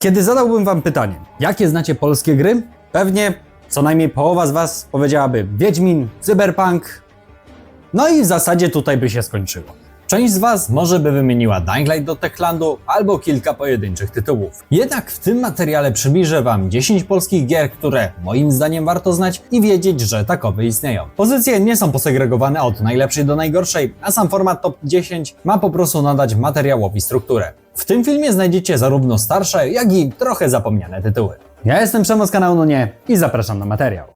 Kiedy zadałbym wam pytanie, jakie znacie polskie gry? Pewnie co najmniej połowa z was powiedziałaby Wiedźmin, Cyberpunk. No i w zasadzie tutaj by się skończyło. Część z was może by wymieniła Dying Light do Techlandu albo kilka pojedynczych tytułów. Jednak w tym materiale przybliżę wam 10 polskich gier, które moim zdaniem warto znać i wiedzieć, że takowe istnieją. Pozycje nie są posegregowane od najlepszej do najgorszej, a sam format top 10 ma po prostu nadać materiałowi strukturę. W tym filmie znajdziecie zarówno starsze, jak i trochę zapomniane tytuły. Ja jestem Przemo z kanału Nunie i zapraszam na materiał.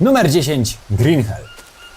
Numer 10. Green Hell.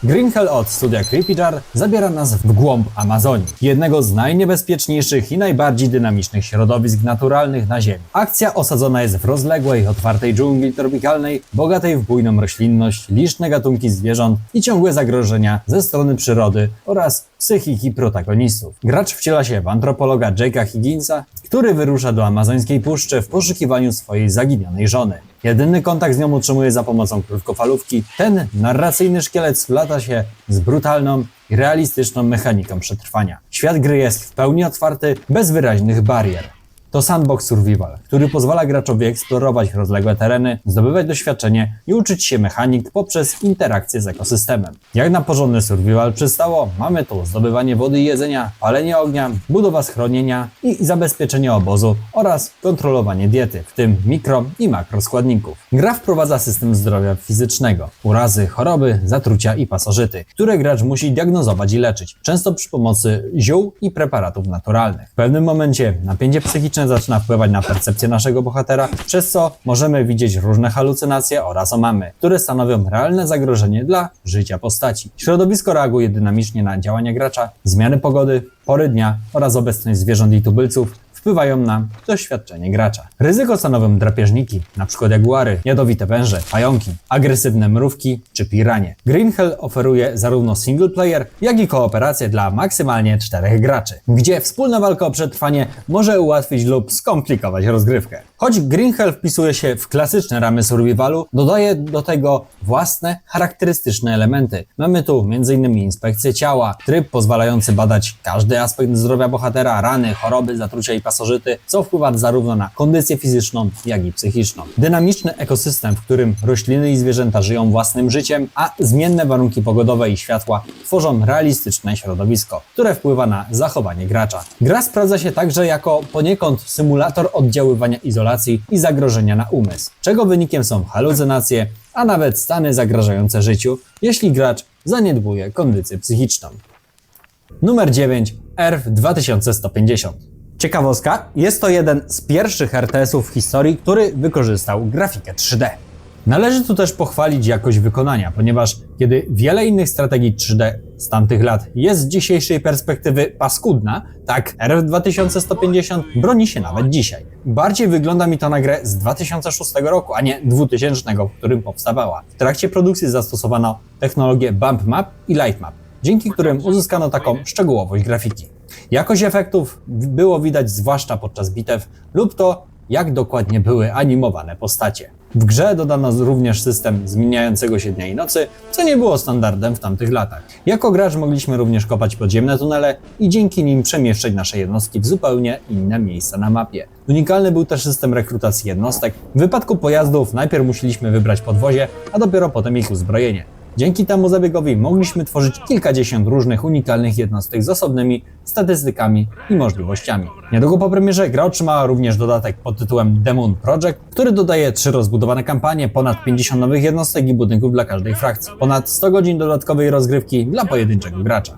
Green Hell od studia Creepy Jar zabiera nas w głąb Amazonii, jednego z najniebezpieczniejszych i najbardziej dynamicznych środowisk naturalnych na Ziemi. Akcja osadzona jest w rozległej, otwartej dżungli tropikalnej, bogatej w bujną roślinność, liczne gatunki zwierząt i ciągłe zagrożenia ze strony przyrody oraz psychiki protagonistów. Gracz wciela się w antropologa Jake'a Higginsa, który wyrusza do amazońskiej puszczy w poszukiwaniu swojej zaginionej żony. Jedyny kontakt z nią utrzymuje za pomocą krótkofalówki. Ten narracyjny szkielet splata się z brutalną i realistyczną mechaniką przetrwania. Świat gry jest w pełni otwarty, bez wyraźnych barier. To sandbox survival, który pozwala graczowi eksplorować rozległe tereny, zdobywać doświadczenie i uczyć się mechanik poprzez interakcję z ekosystemem. Jak na porządny survival przystało, mamy tu zdobywanie wody i jedzenia, palenie ognia, budowa schronienia i zabezpieczenie obozu oraz kontrolowanie diety, w tym mikro i makroskładników. Gra wprowadza system zdrowia fizycznego, urazy, choroby, zatrucia i pasożyty, które gracz musi diagnozować i leczyć, często przy pomocy ziół i preparatów naturalnych. W pewnym momencie napięcie psychiczne zaczyna wpływać na percepcję naszego bohatera, przez co możemy widzieć różne halucynacje oraz omamy, które stanowią realne zagrożenie dla życia postaci. Środowisko reaguje dynamicznie na działania gracza, zmiany pogody, pory dnia oraz obecność zwierząt i tubylców wpływają na doświadczenie gracza. Ryzyko stanowią drapieżniki, np. jaguary, jadowite węże, pająki, agresywne mrówki czy piranie. Green Hell oferuje zarówno single player, jak i kooperację dla maksymalnie 4 graczy, gdzie wspólna walka o przetrwanie może ułatwić lub skomplikować rozgrywkę. Choć Green Hell wpisuje się w klasyczne ramy survivalu, dodaje do tego własne, charakterystyczne elementy. Mamy tu m.in. inspekcję ciała, tryb pozwalający badać każdy aspekt zdrowia bohatera, rany, choroby, zatrucia i pasożyty, co wpływa zarówno na kondycję fizyczną, jak i psychiczną. Dynamiczny ekosystem, w którym rośliny i zwierzęta żyją własnym życiem, a zmienne warunki pogodowe i światła tworzą realistyczne środowisko, które wpływa na zachowanie gracza. Gra sprawdza się także jako poniekąd symulator oddziaływania izolacji i zagrożenia na umysł, czego wynikiem są halucynacje, a nawet stany zagrażające życiu, jeśli gracz zaniedbuje kondycję psychiczną. Numer 9. ERW 2150. Ciekawostka, jest to jeden z pierwszych RTS-ów w historii, który wykorzystał grafikę 3D. Należy tu też pochwalić jakość wykonania, ponieważ kiedy wiele innych strategii 3D z tamtych lat jest z dzisiejszej perspektywy paskudna, tak ERW 2150 broni się nawet dzisiaj. Bardziej wygląda mi to na grę z 2006 roku, a nie 2000, w którym powstawała. W trakcie produkcji zastosowano technologię Bump Map i Light Map, dzięki którym uzyskano taką szczegółowość grafiki. Jakość efektów było widać zwłaszcza podczas bitew lub to, jak dokładnie były animowane postacie. W grze dodano również system zmieniającego się dnia i nocy, co nie było standardem w tamtych latach. Jako gracz mogliśmy również kopać podziemne tunele i dzięki nim przemieszczać nasze jednostki w zupełnie inne miejsca na mapie. Unikalny był też system rekrutacji jednostek. W wypadku pojazdów najpierw musieliśmy wybrać podwozie, a dopiero potem ich uzbrojenie. Dzięki temu zabiegowi mogliśmy tworzyć kilkadziesiąt różnych unikalnych jednostek z osobnymi statystykami i możliwościami. Niedługo po premierze gra otrzymała również dodatek pod tytułem The Moon Project, który dodaje 3 rozbudowane kampanie, ponad 50 nowych jednostek i budynków dla każdej frakcji, ponad 100 godzin dodatkowej rozgrywki dla pojedynczego gracza.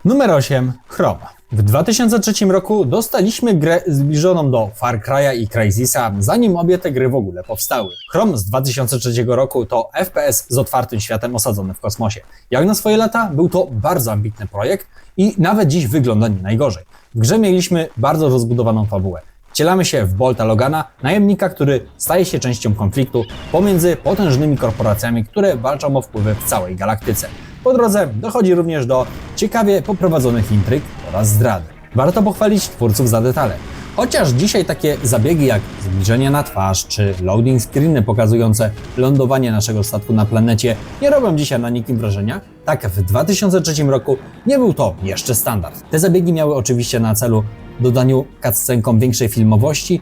Numer 8. Chrome. W 2003 roku dostaliśmy grę zbliżoną do Far Cry'a i Crysisa, zanim obie te gry w ogóle powstały. Chrome z 2003 roku to FPS z otwartym światem osadzony w kosmosie. Jak na swoje lata był to bardzo ambitny projekt i nawet dziś wygląda nie najgorzej. W grze mieliśmy bardzo rozbudowaną fabułę. Wcielamy się w Bolta Logana, najemnika, który staje się częścią konfliktu pomiędzy potężnymi korporacjami, które walczą o wpływy w całej galaktyce. Po drodze dochodzi również do ciekawie poprowadzonych intryg oraz zdrady. Warto pochwalić twórców za detale. Chociaż dzisiaj takie zabiegi jak zbliżenie na twarz czy loading screeny pokazujące lądowanie naszego statku na planecie nie robią dzisiaj na nikim wrażenia, tak w 2003 roku nie był to jeszcze standard. Te zabiegi miały oczywiście na celu dodaniu cutscenkom większej filmowości,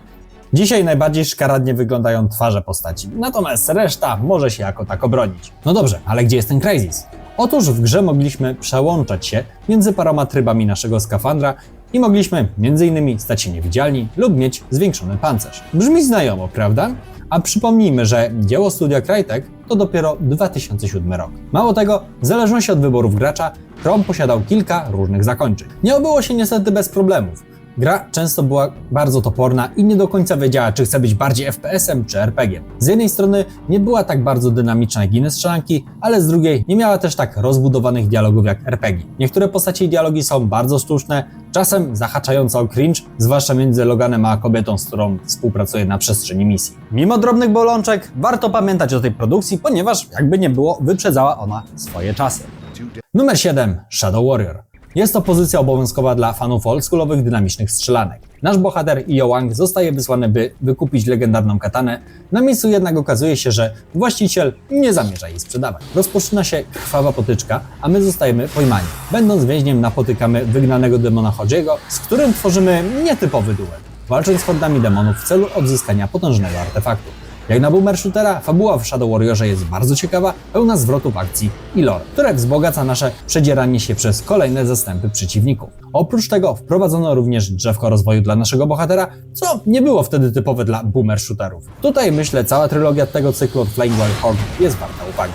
dzisiaj najbardziej szkaradnie wyglądają twarze postaci, natomiast reszta może się jako tak obronić. No dobrze, ale gdzie jest ten Crysis? Otóż w grze mogliśmy przełączać się między paroma trybami naszego skafandra i mogliśmy m.in. stać się niewidzialni lub mieć zwiększony pancerz. Brzmi znajomo, prawda? A przypomnijmy, że dzieło studia Crytek to dopiero 2007 rok. Mało tego, w zależności od wyborów gracza, Chrome posiadał kilka różnych zakończeń. Nie obyło się niestety bez problemów. Gra często była bardzo toporna i nie do końca wiedziała, czy chce być bardziej FPS-em czy RPG. Z jednej strony nie była tak bardzo dynamiczna jak inne strzelanki, ale z drugiej nie miała też tak rozbudowanych dialogów jak RPG. Niektóre postacie i dialogi są bardzo sztuczne, czasem zahaczające o cringe, zwłaszcza między Loganem a kobietą, z którą współpracuje na przestrzeni misji. Mimo drobnych bolączek, warto pamiętać o tej produkcji, ponieważ jakby nie było, wyprzedzała ona swoje czasy. Numer 7. Shadow Warrior. Jest to pozycja obowiązkowa dla fanów oldschoolowych, dynamicznych strzelanek. Nasz bohater Io Wang zostaje wysłany, by wykupić legendarną katanę, na miejscu jednak okazuje się, że właściciel nie zamierza jej sprzedawać. Rozpoczyna się krwawa potyczka, a my zostajemy pojmani. Będąc więźniem, napotykamy wygnanego demona Hojiego, z którym tworzymy nietypowy duet, walcząc z hordami demonów w celu odzyskania potężnego artefaktu. Jak na boomer shootera, fabuła w Shadow Warriorze jest bardzo ciekawa, pełna zwrotów akcji i lore, które wzbogaca nasze przedzieranie się przez kolejne zastępy przeciwników. Oprócz tego wprowadzono również drzewko rozwoju dla naszego bohatera, co nie było wtedy typowe dla boomer shooterów. Tutaj myślę, cała trylogia tego cyklu od Flying Wild Hog jest warta uwagi.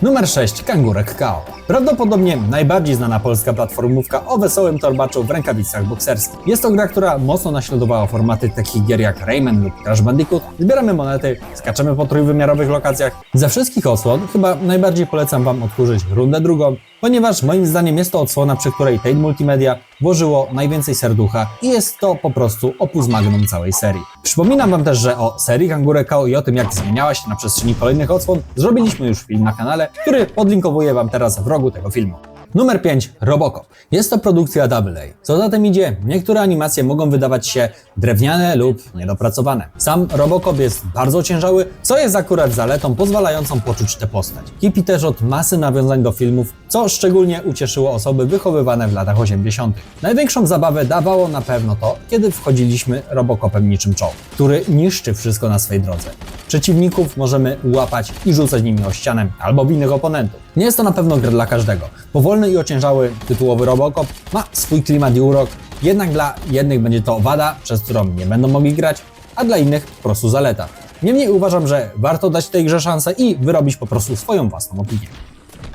Numer 6. Kangurek KO. Prawdopodobnie najbardziej znana polska platformówka o wesołym torbaczu w rękawicach bokserskich. Jest to gra, która mocno naśladowała formaty takich gier jak Rayman lub Crash Bandicoot. Zbieramy monety, skaczemy po trójwymiarowych lokacjach. Ze wszystkich odsłon chyba najbardziej polecam Wam odkurzyć rundę drugą, ponieważ moim zdaniem jest to odsłona, przy której Tate Multimedia włożyło najwięcej serducha i jest to po prostu opus magnum całej serii. Przypominam Wam też, że o serii Kangurek KO i o tym, jak zmieniała się na przestrzeni kolejnych odsłon, zrobiliśmy już film na kanale, który podlinkowuję Wam teraz w rogu tego filmu. Numer 5. Robocop. Jest to produkcja AA. Co za tym idzie, niektóre animacje mogą wydawać się drewniane lub niedopracowane. Sam Robocop jest bardzo ociężały, co jest akurat zaletą pozwalającą poczuć tę postać. Kipi też od masy nawiązań do filmów, co szczególnie ucieszyło osoby wychowywane w latach 80. Największą zabawę dawało na pewno to, kiedy wchodziliśmy Robocopem niczym czołg, który niszczy wszystko na swej drodze. Przeciwników możemy łapać i rzucać nimi o ścianę albo w innych oponentów. Nie jest to na pewno gra dla każdego. Powolny i ociężały tytułowy Robocop ma swój klimat i urok, jednak dla jednych będzie to wada, przez którą nie będą mogli grać, a dla innych po prostu zaleta. Niemniej uważam, że warto dać tej grze szansę i wyrobić po prostu swoją własną opinię.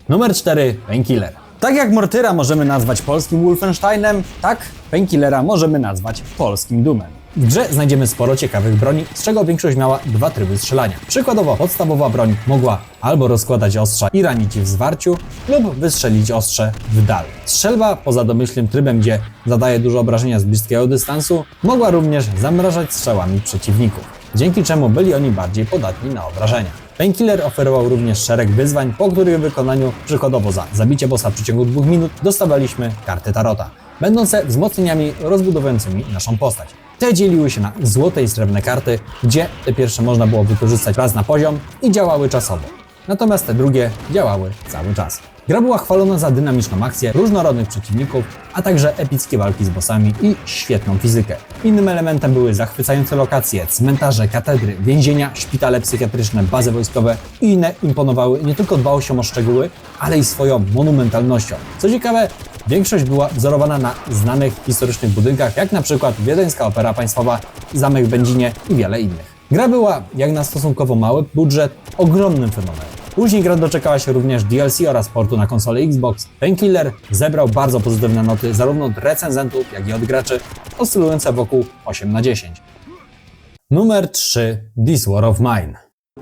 Numer 4. Painkiller. Tak jak Mortyra możemy nazwać polskim Wolfensteinem, tak Painkillera możemy nazwać polskim Doomem. W grze znajdziemy sporo ciekawych broni, z czego większość miała dwa tryby strzelania. Przykładowo podstawowa broń mogła albo rozkładać ostrza i ranić je w zwarciu, lub wystrzelić ostrze w dal. Strzelba, poza domyślnym trybem, gdzie zadaje dużo obrażenia z bliskiego dystansu, mogła również zamrażać strzałami przeciwników, dzięki czemu byli oni bardziej podatni na obrażenia. Painkiller oferował również szereg wyzwań, po których wykonaniu, przykładowo za zabicie bossa w przeciągu 2 minut, dostawaliśmy karty tarota, będące wzmocnieniami rozbudowującymi naszą postać. Te dzieliły się na złote i srebrne karty, gdzie te pierwsze można było wykorzystać raz na poziom i działały czasowo. Natomiast te drugie działały cały czas. Gra była chwalona za dynamiczną akcję, różnorodnych przeciwników, a także epickie walki z bossami i świetną fizykę. Innym elementem były zachwycające lokacje, cmentarze, katedry, więzienia, szpitale psychiatryczne, bazy wojskowe i inne imponowały nie tylko dbałością o szczegóły, ale i swoją monumentalnością. Co ciekawe, większość była wzorowana na znanych historycznych budynkach, jak na przykład Wiedeńska Opera Państwowa, Zamek w Będzinie i wiele innych. Gra była, jak na stosunkowo mały budżet, ogromnym fenomenem. Później gra doczekała się również DLC oraz portu na konsolę Xbox. Painkiller zebrał bardzo pozytywne noty zarówno od recenzentów, jak i od graczy, oscylujące wokół 8 na 10. Numer 3. This War of Mine.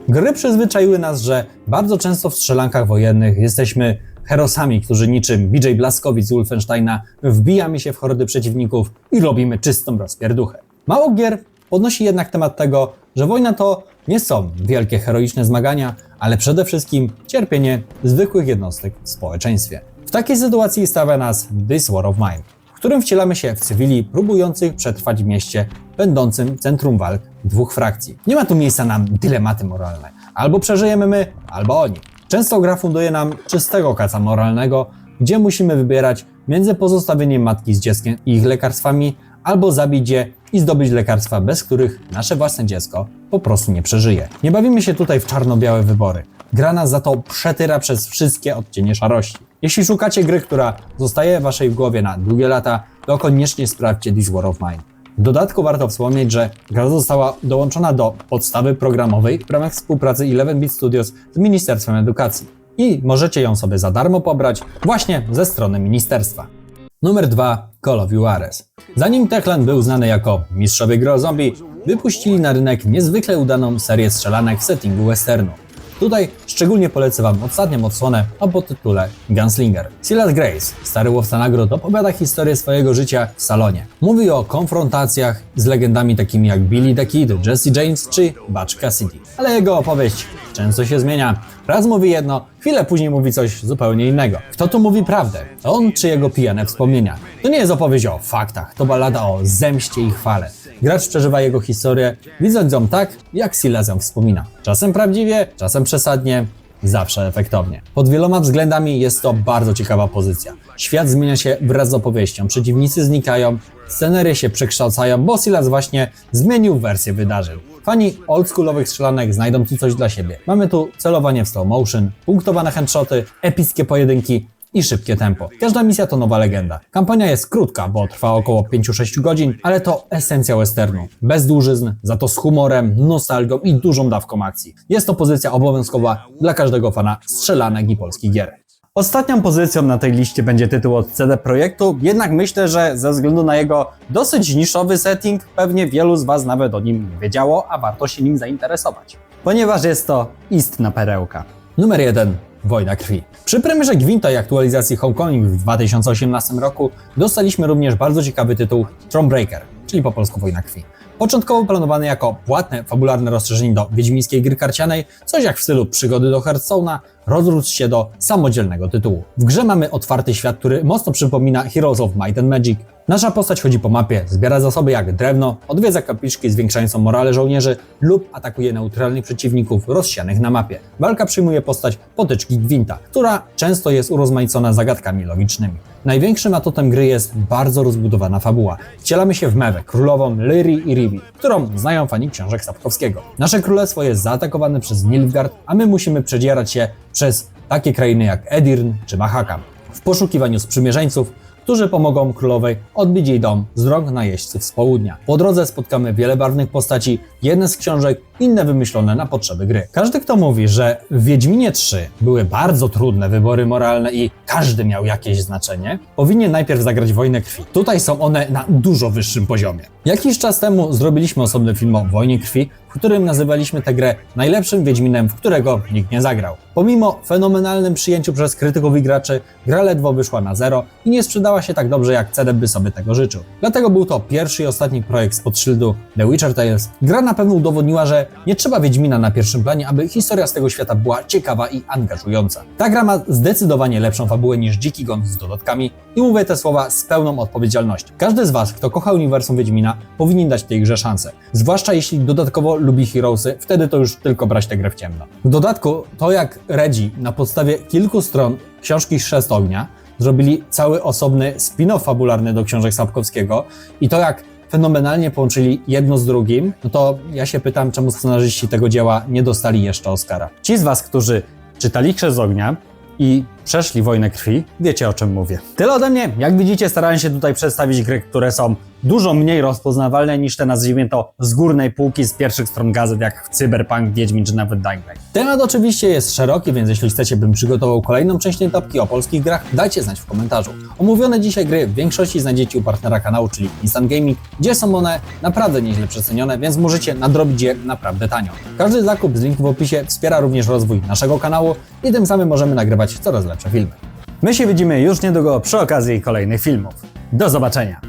Gry przyzwyczaiły nas, że bardzo często w strzelankach wojennych jesteśmy herosami, którzy niczym BJ Blazkowicz z Wolfensteina wbijamy się w hordy przeciwników i robimy czystą rozpierduchę. Mało gier podnosi jednak temat tego, że wojna to nie są wielkie heroiczne zmagania, ale przede wszystkim cierpienie zwykłych jednostek w społeczeństwie. W takiej sytuacji stawia nas This War of Mine, w którym wcielamy się w cywili próbujących przetrwać w mieście będącym centrum walk dwóch frakcji. Nie ma tu miejsca na dylematy moralne. Albo przeżyjemy my, albo oni. Często gra funduje nam czystego kaca moralnego, gdzie musimy wybierać między pozostawieniem matki z dzieckiem i ich lekarstwami, albo zabić je i zdobyć lekarstwa, bez których nasze własne dziecko po prostu nie przeżyje. Nie bawimy się tutaj w czarno-białe wybory. Gra nas za to przetyra przez wszystkie odcienie szarości. Jeśli szukacie gry, która zostaje w waszej głowie na długie lata, to koniecznie sprawdźcie This War of Mine. W dodatku warto wspomnieć, że gra została dołączona do podstawy programowej w ramach współpracy 11-bit Studios z Ministerstwem Edukacji i możecie ją sobie za darmo pobrać właśnie ze strony ministerstwa. Numer 2. Call of Juarez. Zanim Techland był znany jako mistrzowie gry o zombie, wypuścili na rynek niezwykle udaną serię strzelanek w settingu westernu. Tutaj szczególnie polecę Wam ostatnią odsłonę o podtytule Gunslinger. Silas Grace, stary łowca nagród, opowiada historię swojego życia w salonie. Mówi o konfrontacjach z legendami takimi jak Billy the Kid, Jesse James czy Butch Cassidy. Ale jego opowieść często się zmienia. Raz mówi jedno, chwilę później mówi coś zupełnie innego. Kto tu mówi prawdę? On czy jego pijane wspomnienia? To nie jest opowieść o faktach, to ballada o zemście i chwale. Gracz przeżywa jego historię, widząc ją tak, jak Silas ją wspomina. Czasem prawdziwie, czasem przesadnie, zawsze efektownie. Pod wieloma względami jest to bardzo ciekawa pozycja. Świat zmienia się wraz z opowieścią, przeciwnicy znikają, scenerie się przekształcają, bo Silas właśnie zmienił wersję wydarzeń. Fani oldschoolowych strzelanek znajdą tu coś dla siebie. Mamy tu celowanie w slow motion, punktowane headshoty, epickie pojedynki i szybkie tempo. Każda misja to nowa legenda. Kampania jest krótka, bo trwa około 5-6 godzin, ale to esencja westernu. Bez dłużyzn, za to z humorem, nostalgią i dużą dawką akcji. Jest to pozycja obowiązkowa dla każdego fana strzelanek i polskich gier. Ostatnią pozycją na tej liście będzie tytuł od CD Projektu, jednak myślę, że ze względu na jego dosyć niszowy setting, pewnie wielu z Was nawet o nim nie wiedziało, a warto się nim zainteresować. Ponieważ jest to istna perełka. Numer 1. Wojna krwi. Przy premierze Gwinta i aktualizacji Homecoming w 2018 roku dostaliśmy również bardzo ciekawy tytuł Thronebreaker, czyli po polsku Wojna krwi. Początkowo planowany jako płatne, fabularne rozszerzenie do wiedźmińskiej gry karcianej, coś jak w stylu przygody do Hearthstone'a, rozrósł się do samodzielnego tytułu. W grze mamy otwarty świat, który mocno przypomina Heroes of Might and Magic. Nasza postać chodzi po mapie, zbiera zasoby jak drewno, odwiedza kapliczki zwiększającą morale żołnierzy lub atakuje neutralnych przeciwników rozsianych na mapie. Walka przyjmuje postać potyczki Gwinta, która często jest urozmaicona zagadkami logicznymi. Największym atutem gry jest bardzo rozbudowana fabuła. Wcielamy się w Mewę, królową Lyrii i Rivi, którą znają fani książek Sapkowskiego. Nasze królestwo jest zaatakowane przez Nilfgaard, a my musimy przedzierać się przez takie krainy jak Edirn czy Mahakam w poszukiwaniu sprzymierzeńców, którzy pomogą królowej odbić jej dom z rąk najeźdźców z południa. Po drodze spotkamy wiele barwnych postaci, jedne z książek, inne wymyślone na potrzeby gry. Każdy, kto mówi, że w Wiedźminie 3 były bardzo trudne wybory moralne i każdy miał jakieś znaczenie, powinien najpierw zagrać Wojnę krwi. Tutaj są one na dużo wyższym poziomie. Jakiś czas temu zrobiliśmy osobny film o Wojnie krwi, w którym nazywaliśmy tę grę najlepszym Wiedźminem, w którego nikt nie zagrał. Pomimo fenomenalnym przyjęciu przez krytyków i graczy, gra ledwo wyszła na zero i nie sprzedała się tak dobrze, jak CD by sobie tego życzył. Dlatego był to pierwszy i ostatni projekt spod szyldu The Witcher Tales. Gra na pewno udowodniła, że nie trzeba Wiedźmina na pierwszym planie, aby historia z tego świata była ciekawa i angażująca. Ta gra ma zdecydowanie lepszą fabułę niż Dziki Gon z dodatkami i mówię te słowa z pełną odpowiedzialnością. Każdy z Was, kto kocha uniwersum Wiedźmina, powinien dać tej grze szansę. Zwłaszcza jeśli dodatkowo lubi Heroesy, wtedy to już tylko brać tę grę w ciemno. W dodatku to, jak Redzi na podstawie kilku stron książki Chrzest Ognia zrobili cały osobny spin-off fabularny do książek Sapkowskiego i to, jak fenomenalnie połączyli jedno z drugim, no to ja się pytam, czemu scenarzyści tego dzieła nie dostali jeszcze Oscara. Ci z Was, którzy czytali Chrzest Ognia i przeszli Wojnę krwi, wiecie, o czym mówię. Tyle ode mnie. Jak widzicie, starałem się tutaj przedstawić gry, które są dużo mniej rozpoznawalne niż te, nazwijmy to, z górnej półki z pierwszych stron gazet, jak Cyberpunk, Wiedźmin czy nawet Dying Light. Temat oczywiście jest szeroki, więc jeśli chcecie, bym przygotował kolejną część tej topki o polskich grach, dajcie znać w komentarzu. Omówione dzisiaj gry w większości znajdziecie u partnera kanału, czyli Instant Gaming, gdzie są one naprawdę nieźle przecenione, więc możecie nadrobić je naprawdę tanio. Każdy zakup z linku w opisie wspiera również rozwój naszego kanału i tym samym możemy nagrywać coraz lepsze filmy. My się widzimy już niedługo przy okazji kolejnych filmów. Do zobaczenia!